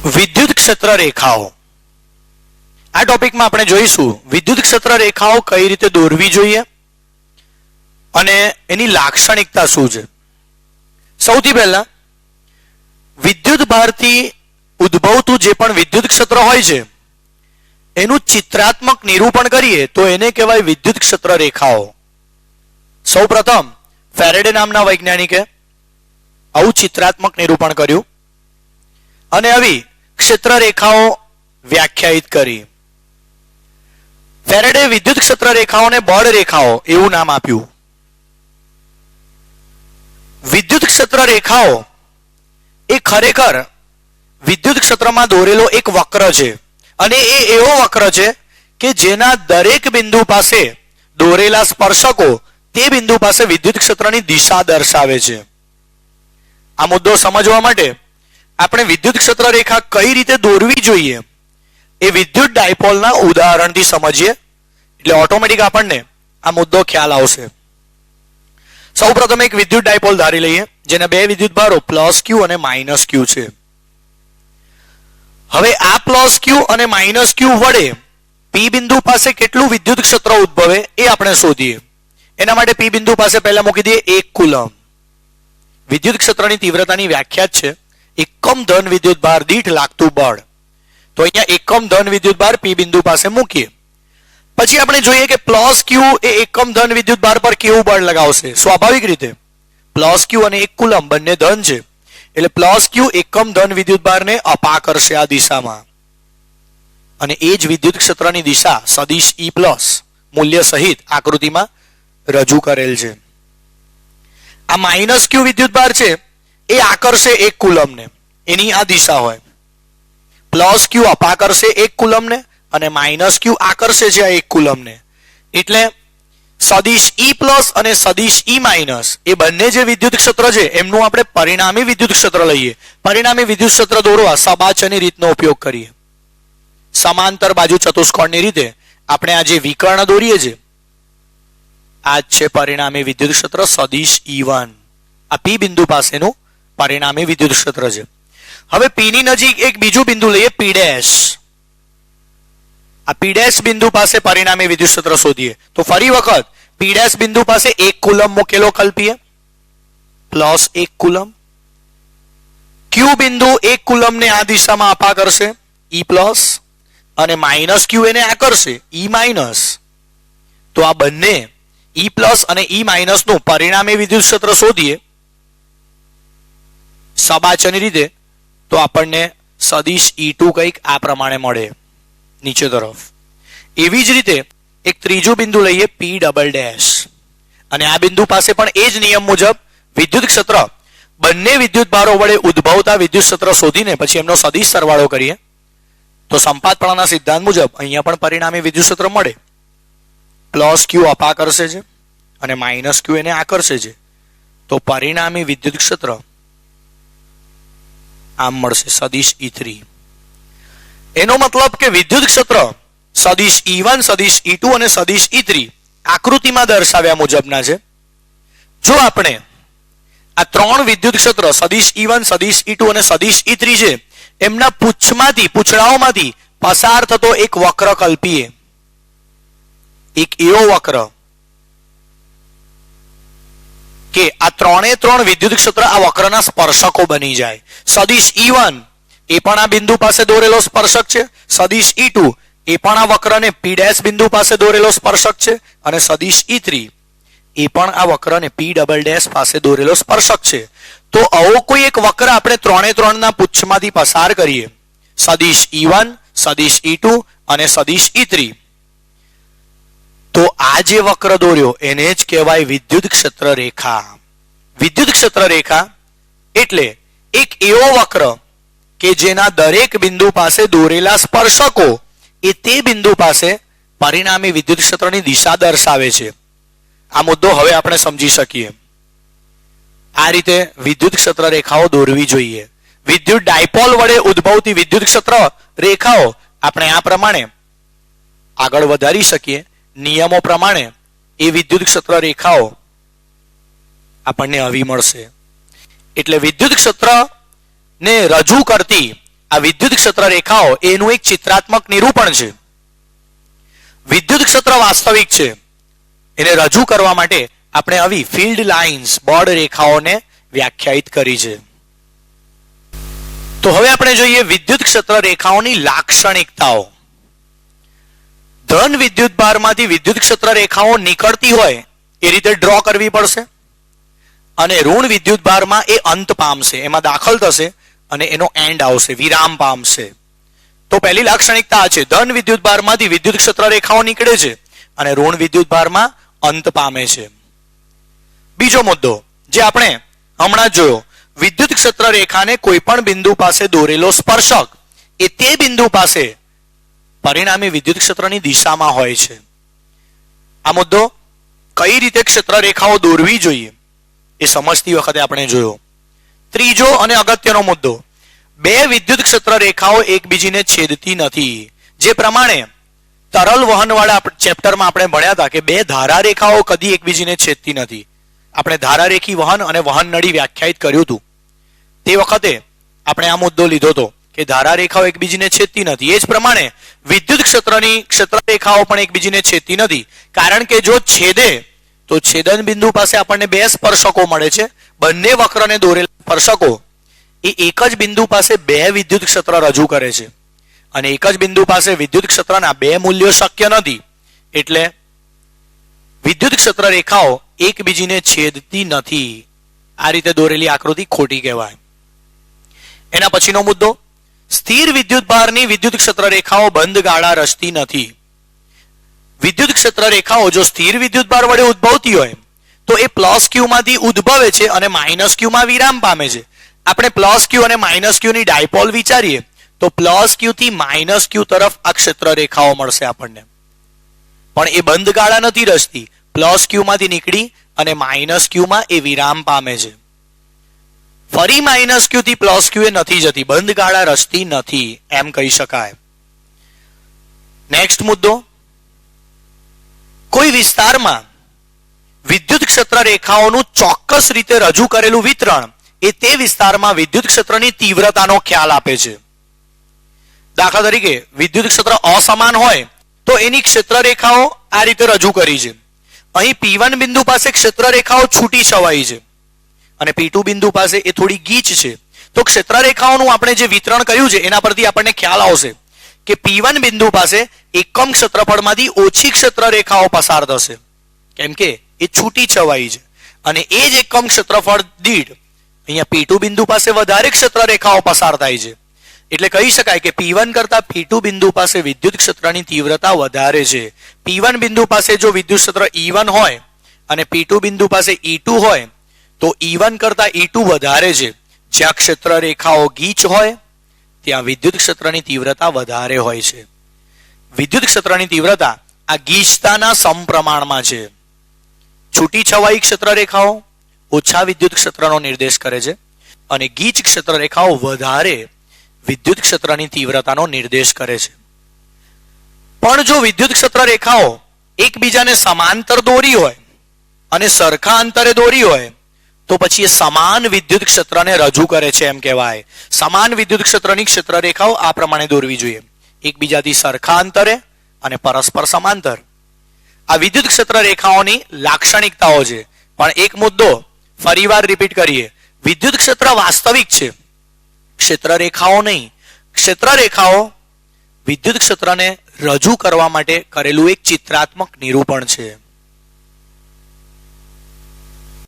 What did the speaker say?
વિદ્યુત ક્ષેત્ર રેખાઓ આ ટોપિકમાં આપણે જોઈશું વિદ્યુત ક્ષેત્ર રેખાઓ કઈ રીતે દોરવી જોઈએ અને એની લાક્ષણિકતા શું છે। સૌથી પહેલા વિદ્યુત ભારથી ઉદ્ભવતું જે પણ વિદ્યુત ક્ષેત્ર હોય છે એનું ચિત્રાત્મક નિરૂપણ કરીએ તો એને કહેવાય વિદ્યુત ક્ષેત્ર રેખાઓ। સૌપ્રથમ ફેરેડે નામના વૈજ્ઞાનિકે આવું ચિત્રાત્મક નિરૂપણ કર્યું અને આવી ક્ષેત્ર રેખાઓ વ્યાખ્યાયિત કરી। ફેરેડે વિદ્યુત ક્ષેત્ર રેખાઓને બળ રેખાઓ એવું નામ આપ્યું। વિદ્યુત ક્ષેત્ર રેખાઓ એ ખરેખર વિદ્યુત ક્ષેત્રમાં દોરેલો એક વક્ર છે અને એ એવો વક્ર છે કે જેના દરેક બિંદુ પાસે દોરેલા સ્પર્શકો તે બિંદુ પાસે વિદ્યુત ક્ષેત્રની દિશા દર્શાવે છે। આ મુદ્દો સમજવા માટે આપણે વિદ્યુત ક્ષેત્ર રેખા કઈ રીતે દોરવી જોઈએ એ વિદ્યુત ડાયપોલના ઉદાહરણથી સમજીએ એટલે ઓટોમેટિક આપણને આ મુદ્દો ખ્યાલ આવશે। સૌપ્રથમ એક વિદ્યુત ડાયપોલ ધારી લઈએ જેના બે વિદ્યુત ભારો પ્લસ ક્યુ અને માઇનસ ક્યુ છે। હવે આ પ્લસ ક્યુ અને માઇનસ ક્યુ વડે પી બિંદુ પાસે કેટલું વિદ્યુત ક્ષેત્ર ઉદ્ભવે એ આપણે શોધીએ। એના માટે પી બિંદુ પાસે પહેલા મૂકી દઈએ 1 કુલમ। વિદ્યુત ક્ષેત્રની તીવ્રતાની વ્યાખ્યા છે એકમ ધન વિદ્યુત ભાર દીઠ લાગતું બળ। તો અહીંયા એકમ ધન વિદ્યુત ભાર પી બિંદુ પાસે મૂકીએ। પછી આપણે જોઈએ કે પ્લસ ક્યુ એ એકમ ધન વિદ્યુત ભાર પર કેવું બળ લગાવશે। સ્વાભાવિક રીતે પ્લસ ક્યુ અને 1 કુલમ બંને ધન છે એટલે પ્લસ ક્યુ એકમ ધન વિદ્યુત ભારને અપા કરશે આ દિશામાં અને એ જ વિદ્યુત ક્ષેત્રની દિશા સદિશ E પ્લસ મૂલ્ય સહિત આકૃતિમાં રજૂ કરેલ છે। આ માઇનસ ક્યુ વિદ્યુત ભાર છે એ આકર્ષે 1 કુલમને એની આ દિશા હોય। પ્લસ ક્યુ અપા કરશે 1 કુલમને અને માઇનસ ક્યુ આકર્ષે છે આ 1 કુલમને એટલે સદિશ E પ્લસ અને સદિશ E માઇનસ એ બંને જે વિદ્યુત ક્ષેત્ર છે એમનું આપણે પરિણામી વિદ્યુત ક્ષેત્ર લઈએ। પરિણામી વિદ્યુત ક્ષેત્ર દોરવા સબાચની રીતનો ઉપયોગ કરીએ। સમાંતર બાજુ ચતુષ્કોણની રીતે આપણે આ જે વિકર્ણ દોરીએ છીએ આ જ છે પરિણામી વિદ્યુત ક્ષેત્ર સદિશ E1। આ પી બિંદુ પાસેનું પરિણામી વિદ્યુત ક્ષેત્ર છે। હવે પી ની નજીક એક બીજું બિંદુ લઈએ પી ડેશ। આ પી ડેશ બિંદુ પાસે પરિણામી વિદ્યુત ક્ષેત્ર શોધીએ તો ફરી વખત પી ડેશ બિંદુ પાસે 1 કુલમ મૂકેલો કલ્પીએ પ્લસ 1 કુલમ। ક્યુ બિંદુ 1 કુલમને આ દિશામાં અપા કરશે E પ્લસ અને માઇનસ ક્યુ એને આકર્ષે E માઇનસ। તો આ બંને E પ્લસ અને E માઇનસ નું પરિણામી વિદ્યુત ક્ષેત્ર શોધીએ સબાચની રીતે તો આપણને સદિશ E2 કંઈક આ પ્રમાણે મળે નીચે તરફ। એવી જ રીતે એક ત્રીજું બિંદુ લઈએ પી ડબલ ડેશ અને આ બિંદુ પાસે પણ એ જ નિયમ મુજબ વિદ્યુત ક્ષેત્ર બંને વિદ્યુત ભારો વડે ઉદ્ભવતા વિદ્યુત ક્ષેત્ર શોધીને પછી એમનો સદિશ સરવાળો કરીએ તો સંપાતપણાના સિદ્ધાંત મુજબ અહીંયા પણ પરિણામી વિદ્યુત ક્ષેત્ર મળે। પ્લસ ક્યુ અપા કરશે છે અને માઇનસ ક્યુ એને આકર્ષે છે તો પરિણામી વિદ્યુત ક્ષેત્ર આમ મળશે સદિશ E3। એનો મતલબ કે વિદ્યુત ક્ષેત્ર સદિશ E1 સદિશ E2 અને સદિશ E3 આકૃતિમાં દર્શાવ્યા મુજબના છે। જો આપણે આ ત્રણ વિદ્યુત ક્ષેત્ર સદિશ E1 સદિશ E2 અને સદિશ E3 છે એમના પૂંછડાઓમાંથી પસાર થતો એક વક્ર કલ્પીએ। એક એવો વક્ર કે આ ત્રણ વિદ્યુત ક્ષેત્ર આ વક્રના સ્પર્શકો બની જાય। સદિશ E1 એ પણ આ બિંદુ પાસે દોરેલો સ્પર્શક છે, સદિશ E2 એ પણ આ વક્રને P' બિંદુ પાસે દોરેલો સ્પર્શક છે અને સદિશ E3 એ પણ આ વક્રને P' પાસે દોરેલો સ્પર્શક છે। તો આવો કોઈ એક વક્ર આપણે ત્રણના પુચ્છમાંથી પસાર કરીએ સદિશ E1 સદિશ E2 અને સદિશ E3 તો આ જે વક્ર દોર્યો એને જ કહેવાય વિદ્યુત ક્ષેત્ર રેખા। વિદ્યુત ક્ષેત્ર રેખા એટલે એક એવો વક્ર કે જેના દરેક બિંદુ પાસે દોરેલા સ્પર્શકો એ તે બિંદુ પાસે પરિણામી વિદ્યુત ક્ષેત્રની દિશા દર્શાવે છે। આ મુદ્દો હવે આપણે સમજી શકીએ। આ રીતે વિદ્યુત ક્ષેત્ર રેખાઓ દોરવી જોઈએ। વિદ્યુત ડાયપોલ વડે ઉદ્ભવતી વિદ્યુત ક્ષેત્ર રેખાઓ આપણે આ પ્રમાણે આગળ વધારી શકીએ। નિયમો પ્રમાણે એ વિદ્યુત ક્ષેત્ર રેખાઓ આપણને આવી મળશે। એટલે વિદ્યુત ક્ષેત્ર ને રજૂ કરતી આ વિદ્યુત ક્ષેત્ર રેખાઓ એનું એક ચિત્રાત્મક નિરૂપણ છે. વિદ્યુત ક્ષેત્ર વાસ્તવિક છે એને રજૂ કરવા માટે આપણે આવી ફિલ્ડ લાઇન્સ બોર્ડ રેખાઓને વ્યાખ્યાયિત કરી છે. તો હવે આપણે જોઈએ વિદ્યુત ક્ષેત્ર રેખાઓની લાક્ષણિકતાઓ. ધન વિદ્યુત ભારમાંથી વિદ્યુત ક્ષેત્ર રેખાઓ નીકળતી હોય એ રીતે ડ્રો કરવી પડશે અને ઋણ વિદ્યુત ભારમાં એ અંત પામશે, એમાં દાખલ થશે અને એનો એન્ડ આવશે, વિરામ પામશે. તો પહેલી લાક્ષણિકતા આ છે, ધન વિદ્યુત ભારમાંથી વિદ્યુત ક્ષેત્ર રેખાઓ નીકળે છે અને ઋણ વિદ્યુત ભારમાં અંત પામે છે. બીજો મુદ્દો જે આપણે હમણાં જ જોયો, વિદ્યુત ક્ષેત્ર રેખાને કોઈ પણ બિંદુ પાસે દોરેલો સ્પર્શક એ તે બિંદુ પાસે પરિણામી વિદ્યુત ક્ષેત્રની દિશામાં હોય છે. આ મુદ્દો કઈ રીતે ક્ષેત્ર રેખાઓ દોરવી જોઈએ એ સમજતી વખતે આપણે જોયો. ત્રીજો અને અગત્યનો મુદ્દો, બે વિદ્યુત ક્ષેત્ર રેખાઓ એકબીજીને છેદતી નથી. જે પ્રમાણે તરલ વહનવાળા ચેપ્ટરમાં આપણે ભણ્યા હતા કે બે ધારા રેખાઓ કદી એકબીજીને છેદતી નથી. આપણે ધારારેખી વહન અને વહન નળી વ્યાખ્યાયિત કર્યું હતું. તે વખતે આપણે આ મુદ્દો લીધો હતો કે ધારા રેખાઓ એકબીજીને છેદતી નથી. એ જ પ્રમાણે વિદ્યુત ક્ષેત્રની ક્ષેત્ર રેખાઓ પણ એકબીજીને છેદતી નથી, કારણ કે જો છેદે તો છેદન બિંદુ પાસે આપણને બે સ્પર્શકો મળે છે. બંને વક્રને દોરેલા સ્પર્શકો એ એક જ બિંદુ પાસે બે વિદ્યુત ક્ષેત્ર રજૂ કરે છે અને એક જ બિંદુ પાસે વિદ્યુત ક્ષેત્રના બે મૂલ્યો શક્ય નથી. એટલે વિદ્યુત ક્ષેત્ર રેખાઓ એકબીજીને છેદતી નથી. આ રીતે દોરેલી આકૃતિ ખોટી કહેવાય. એના પછીનો મુદ્દો, સ્થિર વિદ્યુત ભારની વિદ્યુત ક્ષેત્ર રેખાઓ બંધ ગાળા રચતી નથી. વિદ્યુત ક્ષેત્ર રેખાઓ જો સ્થિર વિદ્યુત ભાર વડે ઉદ્ભવતી હોય તો એ પ્લસ ક્યુ માંથી ઉદ્ભવે છે અને માઇનસ ક્યુ માં વિરામ પામે છે. આપણે પ્લસ ક્યુ અને માઇનસ ક્યુ ની ડાયપોલ વિચારીએ તો પ્લસ ક્યુ થી માઇનસ ક્યુ તરફ આ ક્ષેત્ર રેખાઓ મળશે આપણને, પણ એ બંધ ગાળા નથી રચતી. પ્લસ ક્યુ માંથી નીકળી અને માઇનસ ક્યુ માં એ વિરામ પામે છે. ફરી માઇનસ ક્યુ થી પ્લસ ક્યુ એ નથી જતી, બંધ ગાળા રચતી નથી એમ કહી શકાય. નેક્સ્ટ મુદ્દો, કોઈ વિસ્તારમાં વિદ્યુત ક્ષેત્ર રેખાઓનું ચોક્કસ રીતે રજૂ કરેલું વિતરણ એ તે વિસ્તારમાં વિદ્યુત ક્ષેત્રની તીવ્રતાનો ખ્યાલ આપે છે. દાખલા તરીકે વિદ્યુત ક્ષેત્ર અસમાન હોય તો એની ક્ષેત્ર રેખાઓ આ રીતે રજૂ કરી છે. અહીં P1 બિંદુ પાસે ક્ષેત્ર રેખાઓ છૂટી છવાઈ છે અને P2 બિંદુ પાસે એ થોડી ગીચ છે. તો ક્ષેત્ર રેખાઓનું આપણે જે વિતરણ કર્યું છે એના પરથી આપણને ખ્યાલ આવશે કે P1 બિંદુ પાસે એકમ ક્ષેત્રફળમાંથી ઓછી ક્ષેત્ર રેખાઓ પસાર થશે, કેમ કે એ છૂટી છવાઈ છે અને એ જ એકમ ક્ષેત્રફળ દીઠ અહીંયા P2 બિંદુ પાસે વધારે ક્ષેત્ર રેખાઓ પસાર થાય છે. એટલે કહી શકાય કે P1 કરતા P2 બિંદુ પાસે વિદ્યુત ક્ષેત્રની તીવ્રતા વધારે છે. P1 બિંદુ પાસે જો વિદ્યુત ક્ષેત્ર E1 હોય અને P2 બિંદુ પાસે E2 હોય તો E1 કરતા E2 વધારે છે. જ્યાં ક્ષેત્ર રેખાઓ ગીચ હોય ત્યાં વિદ્યુત ક્ષેત્રની તીવ્રતા વધારે હોય છે. વિદ્યુત ક્ષેત્રની તીવ્રતા આ ગીચતાના સમપ્રમાણમાં છે. છૂટી છવાઈ ક્ષેત્ર રેખાઓ ઓછા વિદ્યુત ક્ષેત્રનો નિર્દેશ કરે છે અને ગીચ ક્ષેત્ર રેખાઓ વધારે વિદ્યુત ક્ષેત્રની તીવ્રતાનો નિર્દેશ કરે છે. પણ જો વિદ્યુત ક્ષેત્ર રેખાઓ એકબીજાને સમાંતર દોરી હોય અને સરખા અંતરે દોરી હોય તો પછી એ સમાન વિદ્યુત ક્ષેત્રને રજૂ કરે છે એમ કહેવાય. સમાન વિદ્યુત ક્ષેત્રની ક્ષેત્ર રેખાઓ આ પ્રમાણે દોરવી જોઈએ, એકબીજાથી સરખા અંતરે અને પરસ્પર સમાંતર. આ વિદ્યુત ક્ષેત્ર રેખાઓની લાક્ષણિકતાઓ છે. પણ એક મુદ્દો ફરીવાર રિપીટ કરીએ, વિદ્યુત ક્ષેત્ર વાસ્તવિક છે, ક્ષેત્ર રેખાઓ નહીં. ક્ષેત્ર રેખાઓ વિદ્યુત ક્ષેત્રને રજૂ કરવા માટે કરેલું એક ચિત્રાત્મક નિરૂપણ છે.